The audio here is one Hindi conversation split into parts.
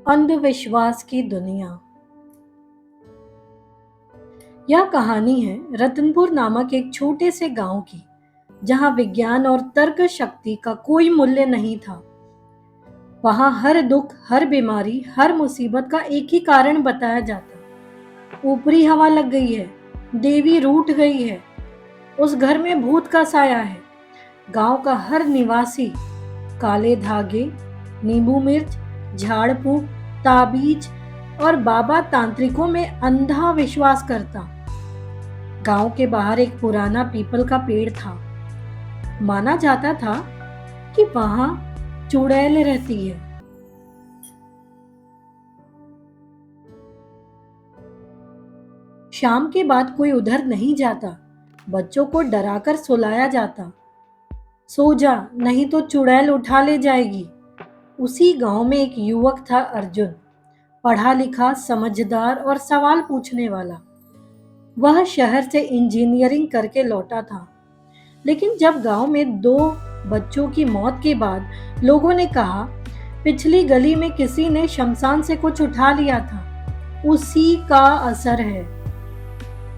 अंधविश्वास की दुनिया। यह कहानी है रतनपुर नामक एक छोटे से गांव की, जहां विज्ञान और तर्क शक्ति का कोई मूल्य नहीं था। वहां हर दुख, हर बीमारी, हर मुसीबत का एक ही कारण बताया जाता। ऊपरी हवा लग गई है, देवी रूठ गई है, उस घर में भूत का साया है। गांव का हर निवासी काले धागे, नींबू मिर्च, झाड़ फूक, ताबीज और बाबा तांत्रिकों में अंधा विश्वास करता। गांव के बाहर एक पुराना पीपल का पेड़ था। माना जाता था कि वहां चुड़ैल रहती है। शाम के बाद कोई उधर नहीं जाता। बच्चों को डराकर सुलाया जाता। सो जा, नहीं तो चुड़ैल उठा ले जाएगी। उसी गांव में एक युवक था, अर्जुन। पढ़ा लिखा, समझदार और सवाल पूछने वाला। वह शहर से इंजीनियरिंग करके लौटा था। लेकिन जब गांव में दो बच्चों की मौत के बाद लोगों ने कहा, पिछली गली में किसी ने शमशान से कुछ उठा लिया था, उसी का असर है,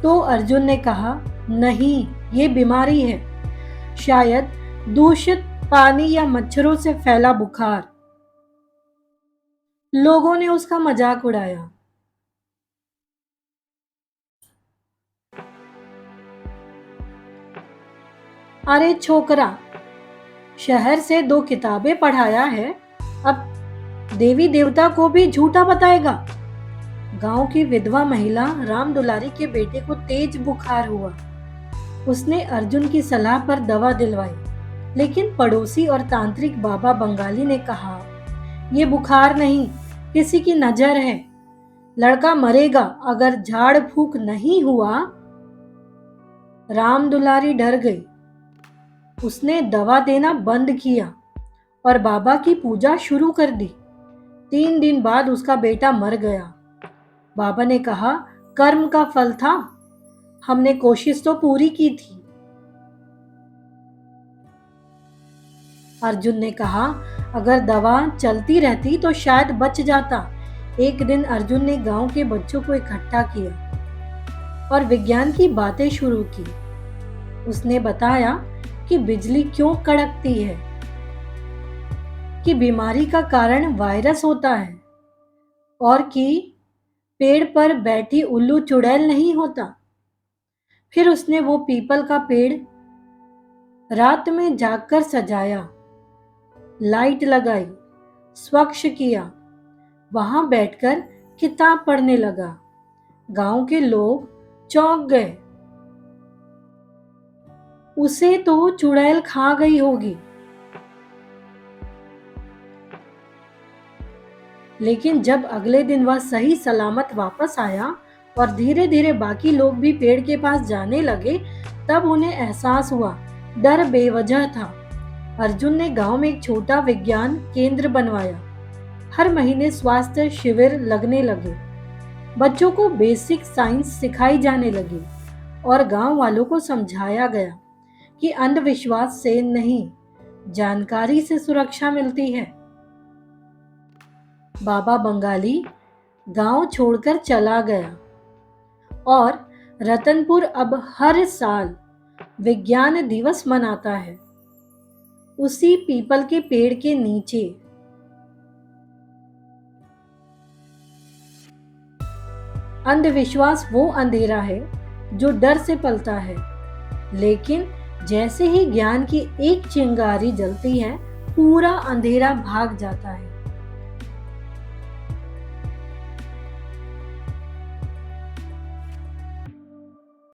तो अर्जुन ने कहा, नहीं, ये बीमारी है, शायद दूषित पानी या मच्छरों से फैला बुखार। लोगों ने उसका मजाक उड़ाया। अरे छोकरा, शहर से 2 किताबें पढ़ाया है, अब देवी देवता को भी झूठा बताएगा। गांव की विधवा महिला राम दुलारी के बेटे को तेज बुखार हुआ। उसने अर्जुन की सलाह पर दवा दिलवाई, लेकिन पड़ोसी और तांत्रिक बाबा बंगाली ने कहा, ये बुखार नहीं, किसी की नजर है, लड़का मरेगा अगर झाड़ फूक नहीं हुआ। राम दुलारी डर गई। उसने दवा देना बंद किया और बाबा की पूजा शुरू कर दी। 3 दिन बाद उसका बेटा मर गया। बाबा ने कहा, कर्म का फल था, हमने कोशिश तो पूरी की थी। अर्जुन ने कहा, अगर दवा चलती रहती तो शायद बच जाता। एक दिन अर्जुन ने गांव के बच्चों को इकट्ठा किया और विज्ञान की बातें शुरू की। उसने बताया कि बिजली क्यों कड़कती है, कि बीमारी का कारण वायरस होता है और कि पेड़ पर बैठी उल्लू चुड़ैल नहीं होता। फिर उसने वो पीपल का पेड़ रात में जागकर सजाया, लाइट लगाई, स्वच्छ किया, वहां बैठकर किताब पढ़ने लगा। गांव के लोग चौंक गए। उसे तो चुड़ैल खा गई होगी। लेकिन जब अगले दिन वह सही सलामत वापस आया और धीरे धीरे बाकी लोग भी पेड़ के पास जाने लगे, तब उन्हें एहसास हुआ, डर बेवजह था। अर्जुन ने गांव में एक छोटा विज्ञान केंद्र बनवाया। हर महीने स्वास्थ्य शिविर लगने लगे। बच्चों को बेसिक साइंस सिखाई जाने लगी और गांव वालों को समझाया गया कि अंधविश्वास से नहीं, जानकारी से सुरक्षा मिलती है। बाबा बंगाली गांव छोड़कर चला गया और रतनपुर अब हर साल विज्ञान दिवस मनाता है, उसी पीपल के पेड़ के नीचे। अंधविश्वास वो अंधेरा है जो डर से पलता है, लेकिन जैसे ही ज्ञान की एक चिंगारी जलती है, पूरा अंधेरा भाग जाता है।